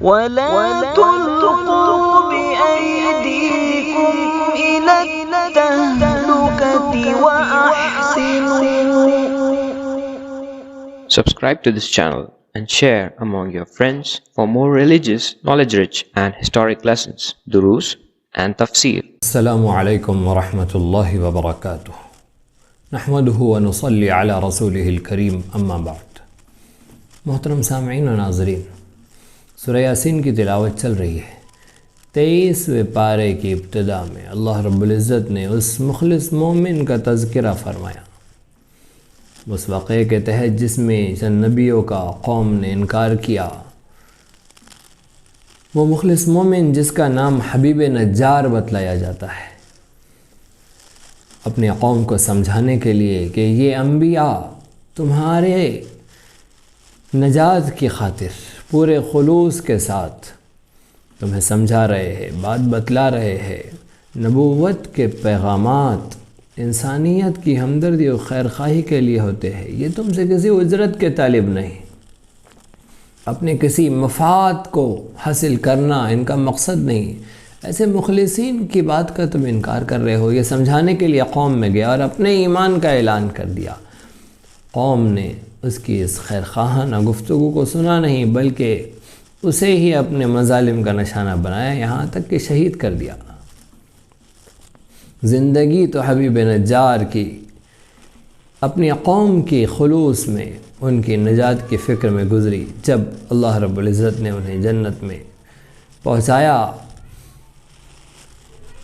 ولا تلقوا بأيديكم إلى التهلكة وأحسنوا. Subscribe to this channel and share among your friends for more religious, knowledge-rich and historic lessons, durus and tafsir. السلام عليكم ورحمة الله وبركاته. نحمده ونصلي على رسوله الكريم اما بعد. محترم سامعین و ناظرین، سورہ یاسین کی تلاوت چل رہی ہے۔ 23ویں پارے کی ابتدا میں اللہ رب العزت نے اس مخلص مومن کا تذکرہ فرمایا، اس واقعے کے تحت جس میں چند نبیوں کا قوم نے انکار کیا۔ وہ مخلص مومن جس کا نام حبیب نجار بتلایا جاتا ہے، اپنے قوم کو سمجھانے کے لیے کہ یہ انبیاء تمہارے نجات کی خاطر پورے خلوص کے ساتھ تمہیں سمجھا رہے ہیں، بات بتلا رہے ہیں، نبوت کے پیغامات انسانیت کی ہمدردی و خیرخواہی کے لیے ہوتے ہیں۔ یہ تم سے کسی اجرت کے طالب نہیں، اپنے کسی مفاد کو حاصل کرنا ان کا مقصد نہیں۔ ایسے مخلصین کی بات کا تم انکار کر رہے ہو۔ یہ سمجھانے کے لیے قوم میں گیا اور اپنے ایمان کا اعلان کر دیا۔ قوم نے اس کی اس خیرخواہانہ گفتگو کو سنا نہیں، بلکہ اسے ہی اپنے مظالم کا نشانہ بنایا، یہاں تک کہ شہید کر دیا۔ زندگی تو حبیب نجار کی اپنی قوم کی خلوص میں، ان کی نجات کی فکر میں گزری۔ جب اللہ رب العزت نے انہیں جنت میں پہنچایا،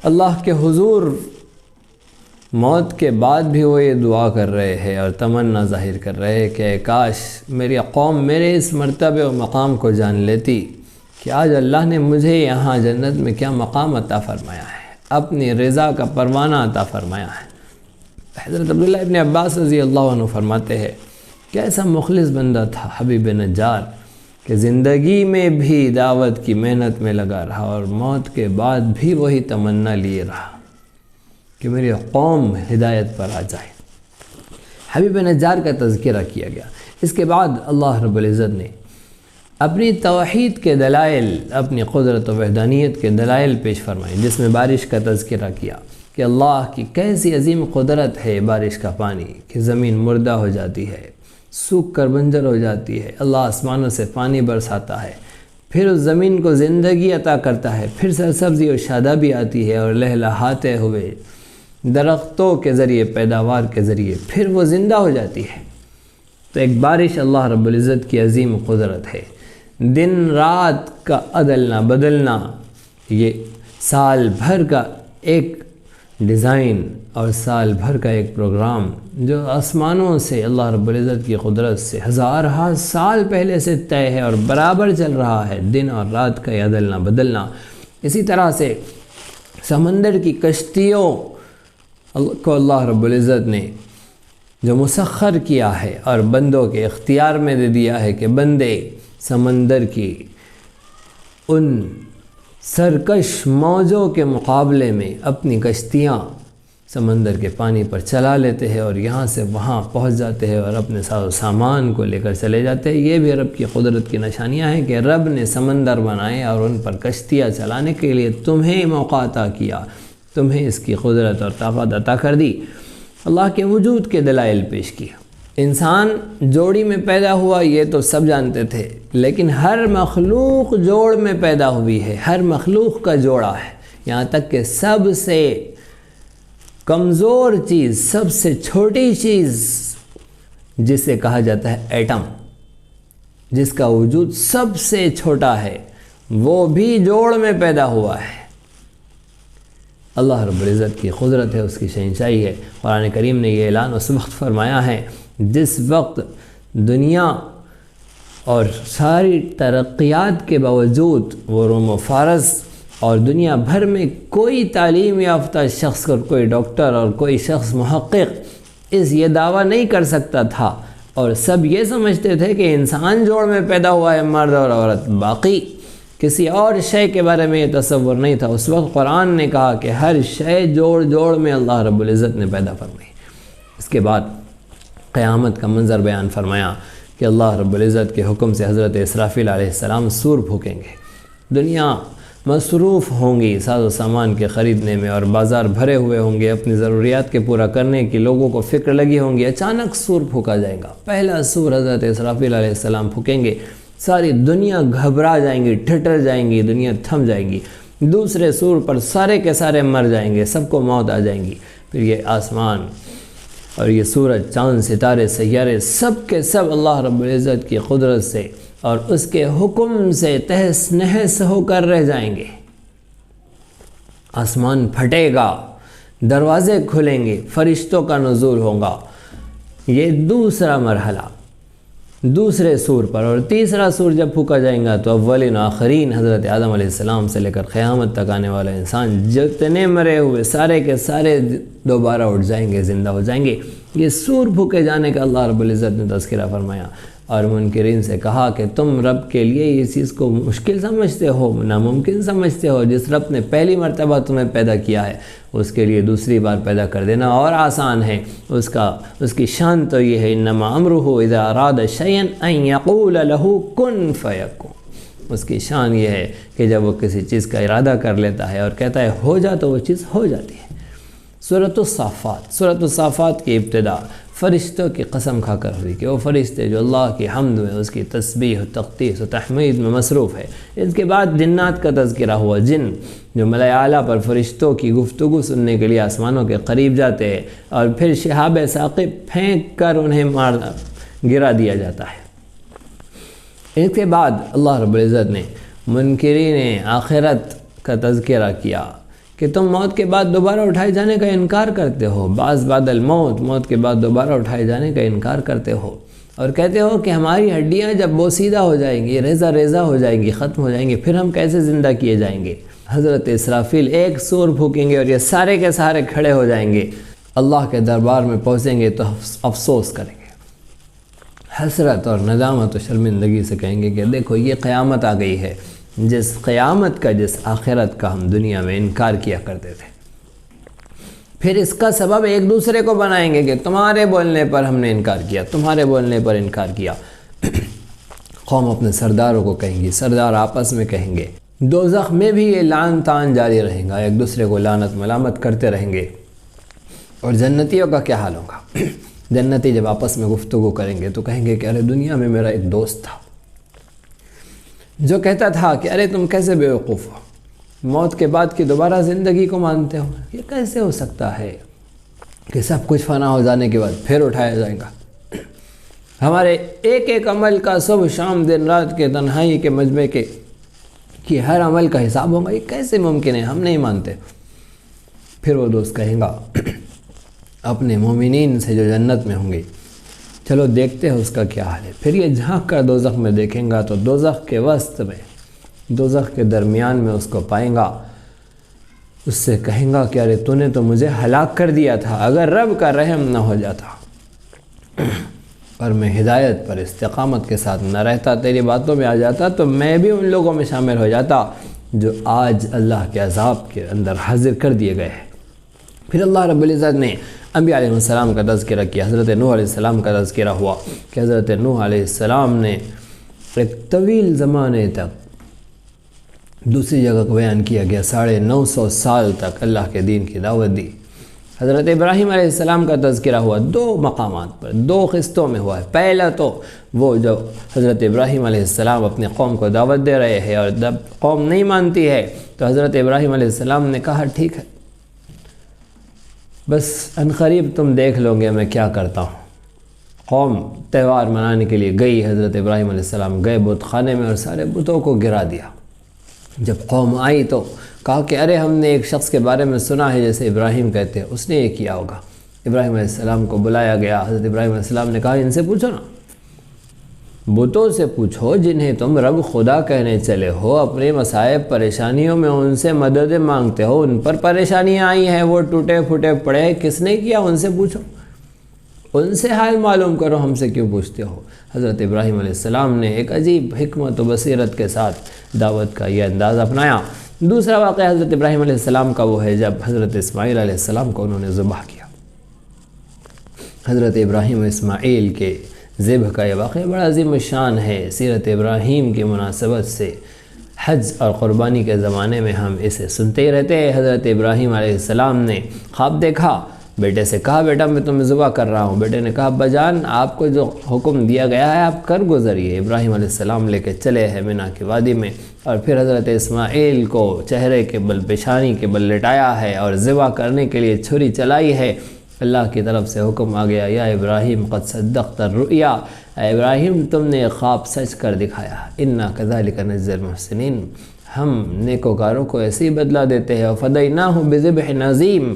اللہ کے حضور موت کے بعد بھی وہ یہ دعا کر رہے ہیں اور تمنا ظاہر کر رہے ہیں کہ کاش میری قوم میرے اس مرتبے و مقام کو جان لیتی کہ آج اللہ نے مجھے یہاں جنت میں کیا مقام عطا فرمایا ہے، اپنی رضا کا پروانہ عطا فرمایا ہے۔ حضرت عبداللہ ابن عباس رضی اللہ عنہ فرماتے ہیں کہ ایسا مخلص بندہ تھا حبیب نجار کہ زندگی میں بھی دعوت کی محنت میں لگا رہا اور موت کے بعد بھی وہی تمنا لیے رہا کہ میری قوم ہدایت پر آ جائے۔ حبیب نجار کا تذکرہ کیا گیا۔ اس کے بعد اللہ رب العزت نے اپنی توحید کے دلائل، اپنی قدرت و وحدانیت کے دلائل پیش فرمائے، جس میں بارش کا تذکرہ کیا کہ اللہ کی کیسی عظیم قدرت ہے بارش کا پانی، کہ زمین مردہ ہو جاتی ہے، سوکھ کر بنجر ہو جاتی ہے، اللہ آسمانوں سے پانی برساتا ہے، پھر اس زمین کو زندگی عطا کرتا ہے، پھر سرسبزی و شادابی آتی ہے اور لہلہاتے ہوئے درختوں کے ذریعے، پیداوار کے ذریعے پھر وہ زندہ ہو جاتی ہے۔ تو ایک بارش اللہ رب العزت کی عظیم قدرت ہے۔ دن رات کا عدلنا بدلنا، یہ سال بھر کا ایک ڈیزائن اور سال بھر کا ایک پروگرام جو آسمانوں سے اللہ رب العزت کی قدرت سے ہزارہ سال پہلے سے طے ہے اور برابر چل رہا ہے، دن اور رات کا یہ عدلنا بدلنا۔ اسی طرح سے سمندر کی کشتیوں کو اللہ رب العزت نے جو مسخر کیا ہے اور بندوں کے اختیار میں دے دیا ہے کہ بندے سمندر کی ان سرکش موجوں کے مقابلے میں اپنی کشتیاں سمندر کے پانی پر چلا لیتے ہیں اور یہاں سے وہاں پہنچ جاتے ہیں اور اپنے ساز و سامان کو لے کر چلے جاتے ہیں۔ یہ بھی رب کی قدرت کی نشانیاں ہیں کہ رب نے سمندر بنائے اور ان پر کشتیاں چلانے کے لیے تمہیں موقع عطا کیا، تمہیں اس کی قدرت اور طاقت عطا کر دی۔ اللہ کے وجود کے دلائل پیش کیا۔ انسان جوڑی میں پیدا ہوا یہ تو سب جانتے تھے، لیکن ہر مخلوق جوڑ میں پیدا ہوئی ہے، ہر مخلوق کا جوڑا ہے، یہاں تک کہ سب سے کمزور چیز، سب سے چھوٹی چیز جسے کہا جاتا ہے ایٹم، جس کا وجود سب سے چھوٹا ہے، وہ بھی جوڑ میں پیدا ہوا ہے۔ اللہ رب العزت کی قدرت ہے، اس کی شہنشاہی ہے۔ قرآن کریم نے یہ اعلان اس وقت فرمایا ہے جس وقت دنیا اور ساری ترقیات کے باوجود وہ روم و فارس اور دنیا بھر میں کوئی تعلیم یافتہ شخص اور کوئی ڈاکٹر اور کوئی شخص محقق یہ دعویٰ نہیں کر سکتا تھا، اور سب یہ سمجھتے تھے کہ انسان جوڑ میں پیدا ہوا ہے، مرد اور عورت، باقی کسی اور شے کے بارے میں یہ تصور نہیں تھا۔ اس وقت قرآن نے کہا کہ ہر شے جوڑ جوڑ میں اللہ رب العزت نے پیدا فرمائی۔ اس کے بعد قیامت کا منظر بیان فرمایا کہ اللہ رب العزت کے حکم سے حضرت اسرافیل علیہ السلام سور پھونکیں گے، دنیا مصروف ہوں گی ساز و سامان کے خریدنے میں اور بازار بھرے ہوئے ہوں گے اپنی ضروریات کے پورا کرنے کی، لوگوں کو فکر لگی ہوں گی، اچانک سور پھونکا جائے گا۔ پہلا سور حضرت اسرافیل علیہ السلام پھونکیں گے، ساری دنیا گھبرا جائیں گی، ٹھٹر جائیں گی، دنیا تھم جائے گی۔ دوسرے سور پر سارے کے سارے مر جائیں گے، سب کو موت آ جائیں گی۔ پھر یہ آسمان اور یہ سورج، چاند، ستارے، سیارے سب کے سب اللہ رب العزت کی قدرت سے اور اس کے حکم سے تہس نہس ہو کر رہ جائیں گے۔ آسمان پھٹے گا، دروازے کھلیں گے، فرشتوں کا نزول ہوگا۔ یہ دوسرا مرحلہ دوسرے سور پر۔ اور تیسرا سور جب پھونکا جائے گا تو اولین آخرین حضرت آدم علیہ السلام سے لے کر قیامت تک آنے والا انسان، جتنے مرے ہوئے سارے کے سارے دوبارہ اٹھ جائیں گے، زندہ ہو جائیں گے۔ یہ سور پھونکے جانے کا اللہ رب العزت نے تذکرہ فرمایا اور منکرین سے کہا کہ تم رب کے لیے اس چیز کو مشکل سمجھتے ہو، ناممکن سمجھتے ہو؟ جس رب نے پہلی مرتبہ تمہیں پیدا کیا ہے اس کے لیے دوسری بار پیدا کر دینا اور آسان ہے۔ اس کی شان تو یہ ہے، انما امرہ اذا اراد شیئا ان یقول له کن فیکون۔ اس کی شان یہ ہے کہ جب وہ کسی چیز کا ارادہ کر لیتا ہے اور کہتا ہے ہو جا تو وہ چیز ہو جاتی ہے۔ سورۃ الصافات، سورۃ الصافات کی ابتدا فرشتوں کی قسم کھا کر ہوئی کہ وہ فرشتے جو اللہ کی حمد میں، اس کی تسبیح و تقدیس و تحمید میں مصروف ہے۔ اس کے بعد جنات کا تذکرہ ہوا، جن جو ملائے اعلیٰ پر فرشتوں کی گفتگو سننے کے لیے آسمانوں کے قریب جاتے ہیں اور پھر شہاب ثاقب پھینک کر انہیں گرا دیا جاتا ہے۔ اس کے بعد اللہ رب العزت نے منکرین آخرت کا تذکرہ کیا کہ تم موت کے بعد دوبارہ اٹھائے جانے کا انکار کرتے ہو، بعض بعد الموت، موت کے بعد دوبارہ اٹھائے جانے کا انکار کرتے ہو اور کہتے ہو کہ ہماری ہڈیاں جب بوسیدہ ہو جائیں گی، ریزہ ریزہ ہو جائیں گی، ختم ہو جائیں گی، پھر ہم کیسے زندہ کیے جائیں گے؟ حضرت اسرافیل ایک سور پھونکیں گے اور یہ سارے کے سارے کھڑے ہو جائیں گے، اللہ کے دربار میں پہنچیں گے تو افسوس کریں گے، حسرت اور ندامت و شرمندگی سے کہیں گے کہ دیکھو یہ قیامت آ گئی ہے، جس قیامت کا، جس آخرت کا ہم دنیا میں انکار کیا کرتے تھے۔ پھر اس کا سبب ایک دوسرے کو بنائیں گے کہ تمہارے بولنے پر ہم نے انکار کیا، تمہارے بولنے پر انکار کیا۔ قوم اپنے سرداروں کو کہیں گی، سردار آپس میں کہیں گے، دوزخ میں بھی یہ لعن طعن جاری رہے گا، ایک دوسرے کو لعنت ملامت کرتے رہیں گے۔ اور جنتیوں کا کیا حال ہوگا؟ جنتی جب آپس میں گفتگو کریں گے تو کہیں گے کہ ارے دنیا میں میرا ایک دوست تھا جو کہتا تھا کہ ارے تم کیسے بیوقوف ہو، موت کے بعد کی دوبارہ زندگی کو مانتے ہو؟ یہ کیسے ہو سکتا ہے کہ سب کچھ فنا ہو جانے کے بعد پھر اٹھایا جائے گا؟ ہمارے ایک ایک عمل کا، صبح شام دن رات کے تنہائی کے مجمع کے کہ ہر عمل کا حساب ہوگا، یہ کیسے ممکن ہے؟ ہم نہیں مانتے۔ پھر وہ دوست کہیں گا اپنے مومنین سے جو جنت میں ہوں گے، چلو دیکھتے ہیں اس کا کیا حال ہے۔ پھر یہ جھانک کر دوزخ میں دیکھیں گا تو دوزخ کے وسط میں، دوزخ کے درمیان میں اس کو پائیں گا، اس سے کہیں گا کہ ارے تو نے تو مجھے ہلاک کر دیا تھا، اگر رب کا رحم نہ ہو جاتا اور میں ہدایت پر استقامت کے ساتھ نہ رہتا، تیری باتوں میں آ جاتا، تو میں بھی ان لوگوں میں شامل ہو جاتا جو آج اللہ کے عذاب کے اندر حاضر کر دیے گئے ہیں۔ پھر اللہ رب العزت نے انبیاء علیہ السلام کا تذکرہ کیا، حضرت نوح علیہ السلام کا تذکرہ ہوا کہ حضرت نوح علیہ السلام نے ایک طویل زمانے تک، دوسری جگہ کو بیان کیا گیا 950 سال تک اللہ کے دین کی دعوت دی۔ حضرت ابراہیم علیہ السلام کا تذکرہ ہوا 2 مقامات پر، 2 قسطوں میں ہوا ہے۔ پہلا تو وہ جو حضرت ابراہیم علیہ السلام اپنے قوم کو دعوت دے رہے ہیں اور جب قوم نہیں مانتی ہے تو حضرت ابراہیم علیہ السلام نے کہا ٹھیک ہے، بس عنقریب تم دیکھ لو گے میں کیا کرتا ہوں۔ قوم تہوار منانے کے لیے گئی، حضرت ابراہیم علیہ السلام گئے بت خانے میں اور سارے بتوں کو گرا دیا۔ جب قوم آئی تو کہا کہ ارے ہم نے ایک شخص کے بارے میں سنا ہے جیسے ابراہیم کہتے ہیں، اس نے یہ کیا ہوگا۔ ابراہیم علیہ السلام کو بلایا گیا، حضرت ابراہیم علیہ السلام نے کہا ان سے پوچھو نا، بتوں سے پوچھو جنہیں تم رب خدا کہنے چلے ہو، اپنے مصائب پریشانیوں میں ان سے مدد مانگتے ہو، ان پر پریشانیاں آئی ہیں، وہ ٹوٹے پھوٹے پڑے، کس نے کیا؟ ان سے پوچھو، ان سے حال معلوم کرو، ہم سے کیوں پوچھتے ہو؟ حضرت ابراہیم علیہ السلام نے ایک عجیب حکمت و بصیرت کے ساتھ دعوت کا یہ انداز اپنایا۔ دوسرا واقعہ حضرت ابراہیم علیہ السلام کا وہ ہے جب حضرت اسماعیل علیہ السلام کو انہوں نے ذبح کیا۔ حضرت ابراہیم و اسماعیل کے ذبح کا یہ واقعہ بڑا عظیم الشان ہے۔ سیرت ابراہیم کی مناسبت سے حج اور قربانی کے زمانے میں ہم اسے سنتے ہی رہتے ہیں۔ حضرت ابراہیم علیہ السلام نے خواب دیکھا، بیٹے سے کہا بیٹا میں تمہیں ذبح کر رہا ہوں۔ بیٹے نے کہا ابا جان آپ کو جو حکم دیا گیا ہے آپ کر گزریے۔ ابراہیم علیہ السلام لے کے چلے ہیں مینا کی وادی میں، اور پھر حضرت اسماعیل کو چہرے کے بل پیشانی کے بل لٹایا ہے اور ذبح کرنے کے لیے چھری چلائی ہے۔ اللہ کی طرف سے حکم آ گیا یا ابراہیم قد صدقت الرؤیا، اے ابراہیم تم نے خواب سچ کر دکھایا۔ انا کذالک نجزی المحسنین، ہم نیکوکاروں کو ایسے ہی بدلہ دیتے ہیں۔ وفدیناہ بذبح عظیم،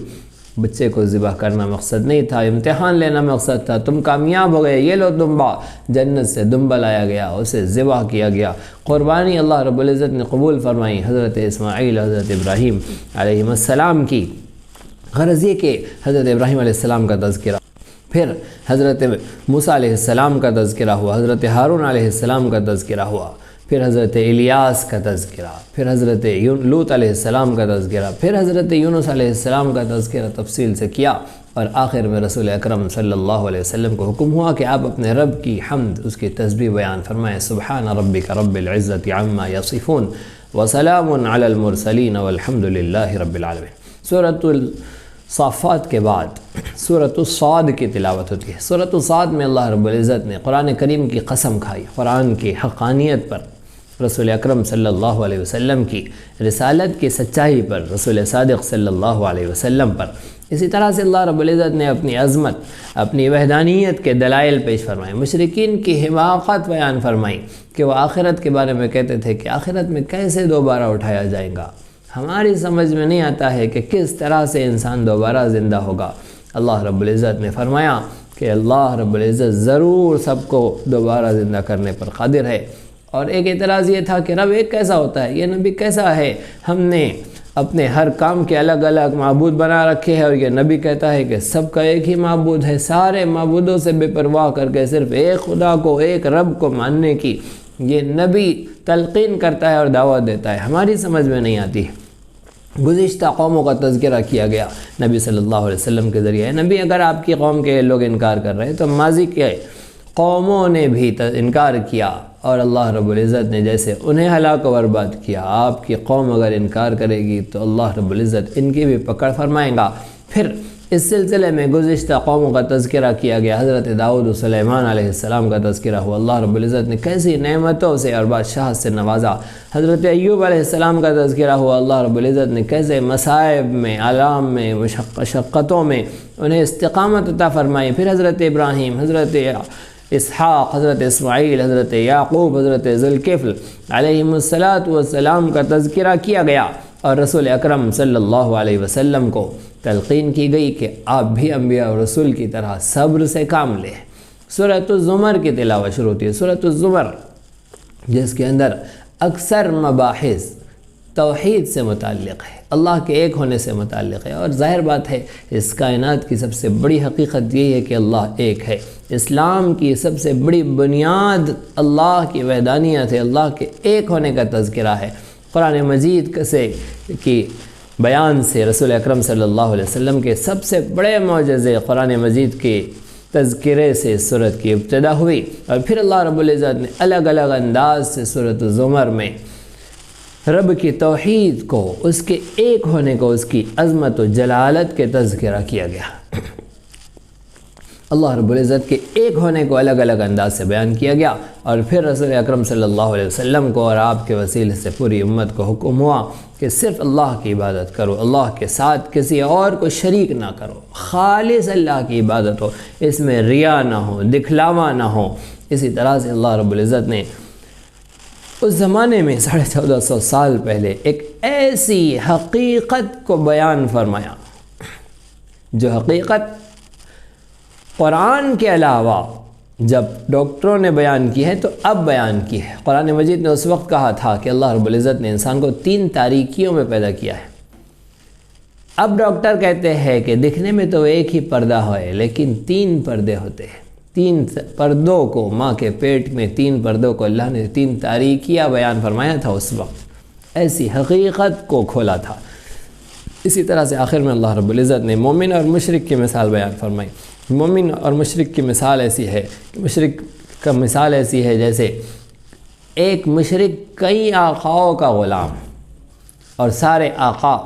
بچے کو ذبح کرنا مقصد نہیں تھا، امتحان لینا مقصد تھا۔ تم کامیاب ہو گئے، یہ لو دمبا، جنت سے دمبا لایا گیا، اسے ذبح کیا گیا۔ قربانی اللہ رب العزت نے قبول فرمائی حضرت اسماعیل حضرت ابراہیم علیہ السلام کی۔ غرض یہ کہ حضرت ابراہیم علیہ السلام کا تذکرہ، پھر حضرت موسیٰ علیہ السلام کا تذکرہ ہوا، حضرت ہارون علیہ السلام کا تذکرہ ہوا، پھر حضرت الیاس کا تذکرہ، پھر حضرت لوط علیہ السلام کا تذکرہ، پھر حضرت یونس علیہ السلام کا تذکرہ تفصیل سے کیا، اور آخر میں رسول اکرم صلی اللہ علیہ وسلم کو حکم ہوا کہ آپ اپنے رب کی حمد، اس کی تسبیح بیان فرمائیں۔ سبحان ربک رب العزت عما یصفون وسلام علی المرسلین والحمد للہ رب العالمین۔ سورۃ الصافات کے بعد سورۃ الصاد کی تلاوت ہوتی ہے۔ سورۃ الصاد میں اللہ رب العزت نے قرآن کریم کی قسم کھائی، قرآن کی حقانیت پر، رسول اکرم صلی اللہ علیہ وسلم کی رسالت کی سچائی پر، رسول صادق صلی اللہ علیہ وسلم پر۔ اسی طرح سے اللہ رب العزت نے اپنی عظمت، اپنی وحدانیت کے دلائل پیش فرمائے، مشرکین کی حماقت بیان فرمائی کہ وہ آخرت کے بارے میں کہتے تھے کہ آخرت میں کیسے دوبارہ اٹھایا جائے گا، ہماری سمجھ میں نہیں آتا ہے کہ کس طرح سے انسان دوبارہ زندہ ہوگا۔ اللہ رب العزت نے فرمایا کہ اللہ رب العزت ضرور سب کو دوبارہ زندہ کرنے پر قادر ہے۔ اور ایک اعتراض یہ تھا کہ رب ایک کیسا ہوتا ہے، یہ نبی کیسا ہے، ہم نے اپنے ہر کام کے الگ الگ معبود بنا رکھے ہیں، اور یہ نبی کہتا ہے کہ سب کا ایک ہی معبود ہے، سارے معبودوں سے بے پرواہ کر کے صرف ایک خدا کو، ایک رب کو ماننے کی یہ نبی تلقین کرتا ہے اور دعوت دیتا ہے، ہماری سمجھ میں نہیں آتی۔ گزشتہ قوموں کا تذکرہ کیا گیا نبی صلی اللہ علیہ وسلم کے ذریعے۔ نبی اگر آپ کی قوم کے لوگ انکار کر رہے ہیں تو ماضی کے قوموں نے بھی انکار کیا، اور اللہ رب العزت نے جیسے انہیں ہلاک و برباد کیا، آپ کی قوم اگر انکار کرے گی تو اللہ رب العزت ان کی بھی پکڑ فرمائیں گا۔ پھر اس سلسلے میں گزشتہ قوموں کا تذکرہ کیا گیا، حضرت داؤد و سلیمان علیہ السلام کا تذکرہ ہوا، اللہ رب العزت نے کیسی نعمتوں سے اور بادشاہت سے نوازا۔ حضرت ایوب علیہ السلام کا تذکرہ ہوا، اللہ رب العزت نے کیسے مصائب میں، آلام میں، مشقتوں میں انہیں استقامت عطا فرمائی۔ پھر حضرت ابراہیم، حضرت اسحاق، حضرت اسماعیل، حضرت یعقوب، حضرت ذوالکفل علیہم السلام کا تذکرہ کیا گیا، اور رسول اکرم صلی اللہ علیہ وسلم کو تلقین کی گئی کہ آپ بھی انبیاء اور رسول کی طرح صبر سے کام لیں۔ سورۃ الزمر کی تلاوت شروع ہوتی ہے، سورۃ الزمر جس کے اندر اکثر مباحث توحید سے متعلق ہے، اللہ کے ایک ہونے سے متعلق ہے، اور ظاہر بات ہے اس کائنات کی سب سے بڑی حقیقت یہی ہے کہ اللہ ایک ہے۔ اسلام کی سب سے بڑی بنیاد اللہ کی وحدانیت ہے، اللہ کے ایک ہونے کا تذکرہ ہے۔ قرآن مجید کی بیان سے رسول اکرم صلی اللہ علیہ وسلم کے سب سے بڑے معجزے قرآن مجید کے تذکرے سے اس سورت کی ابتدا ہوئی، اور پھر اللہ رب العزت نے الگ الگ انداز سے سورۃ الزمر میں رب کی توحید کو، اس کے ایک ہونے کو، اس کی عظمت و جلالت کے تذکرہ کیا گیا۔ اللہ رب العزت کے ایک ہونے کو الگ الگ انداز سے بیان کیا گیا، اور پھر رسول اکرم صلی اللہ علیہ وسلم کو اور آپ کے وسیلے سے پوری امت کو حکم ہوا کہ صرف اللہ کی عبادت کرو، اللہ کے ساتھ کسی اور کو شریک نہ کرو، خالص اللہ کی عبادت ہو، اس میں ریا نہ ہو، دکھلاوا نہ ہو۔ اسی طرح سے اللہ رب العزت نے اس زمانے میں 1450 سال پہلے ایک ایسی حقیقت کو بیان فرمایا جو حقیقت قرآن کے علاوہ جب ڈاکٹروں نے بیان کی ہے تو اب بیان کی ہے۔ قرآن مجید نے اس وقت کہا تھا کہ اللہ رب العزت نے انسان کو 3 تاریکیوں میں پیدا کیا ہے، اب ڈاکٹر کہتے ہیں کہ دکھنے میں تو ایک ہی پردہ ہے لیکن 3 پردے ہوتے ہیں۔ 3 پردوں کو، ماں کے پیٹ میں 3 پردوں کو اللہ نے 3 تاریکیاں بیان فرمایا تھا، اس وقت ایسی حقیقت کو کھولا تھا۔ اسی طرح سے آخر میں اللہ رب العزت نے مومن اور مشرک کی مثال بیان فرمائی۔ مومن اور مشرک کی مثال ایسی ہے کہ مشرک کا مثال ایسی ہے جیسے ایک مشرک کئی آقاؤں کا غلام، اور سارے آقا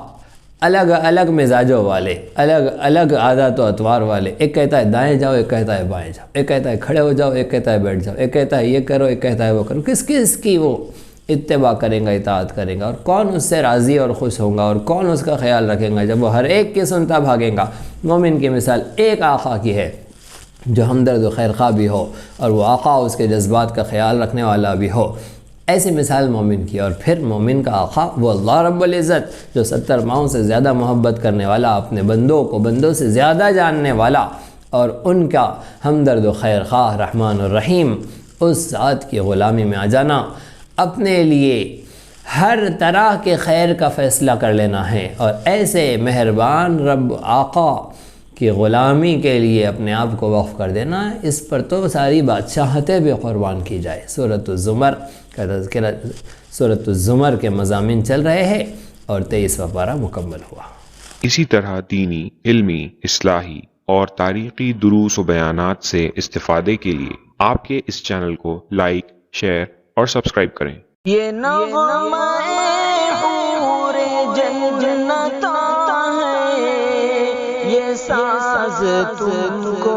الگ الگ مزاجوں والے، الگ الگ عادات و اطوار والے. ایک کہتا ہے دائیں جاؤ، ایک کہتا ہے بائیں جاؤ، ایک کہتا ہے کھڑے ہو جاؤ، ایک کہتا ہے بیٹھ جاؤ، ایک کہتا ہے یہ کرو، ایک کہتا ہے وہ کرو. کس کس کی وہ اتباع کریں گا، اطاعت کریں گا، اور کون اس سے راضی اور خوش ہوگا، اور کون اس کا خیال رکھے گا جب وہ ہر ایک کی سنتا بھاگے گا. مومن کی مثال ایک آقا کی ہے جو ہمدرد و خیرخواہ بھی ہو، اور وہ آقا اس کے جذبات کا خیال رکھنے والا بھی ہو. ایسی مثال مومن کی. اور پھر مومن کا آقا وہ اللہ رب العزت جو 70 ماؤں سے زیادہ محبت کرنے والا، اپنے بندوں کو بندوں سے زیادہ جاننے والا، اور ان کا ہمدرد و خیرخواہ رحمان الرحیم. اس ذات کی غلامی میں آ جانا، اپنے لیے ہر طرح کے خیر کا فیصلہ کر لینا ہے، اور ایسے مہربان رب آقا کی غلامی کے لیے اپنے آپ کو وقف کر دینا ہے. اس پر تو ساری بادشاہتیں بھی قربان کی جائے. سورۃ الزمر کا تذکرہ، سورۃ الزمر کے مضامین چل رہے ہیں اور 23واں پارہ مکمل ہوا. اسی طرح دینی، علمی، اصلاحی اور تاریخی دروس و بیانات سے استفادے کے لیے آپ کے اس چینل کو لائک، شیئر اور سبسکرائب کریں. یہ نغمہ حور جنت ہے، یہ ساز تم کو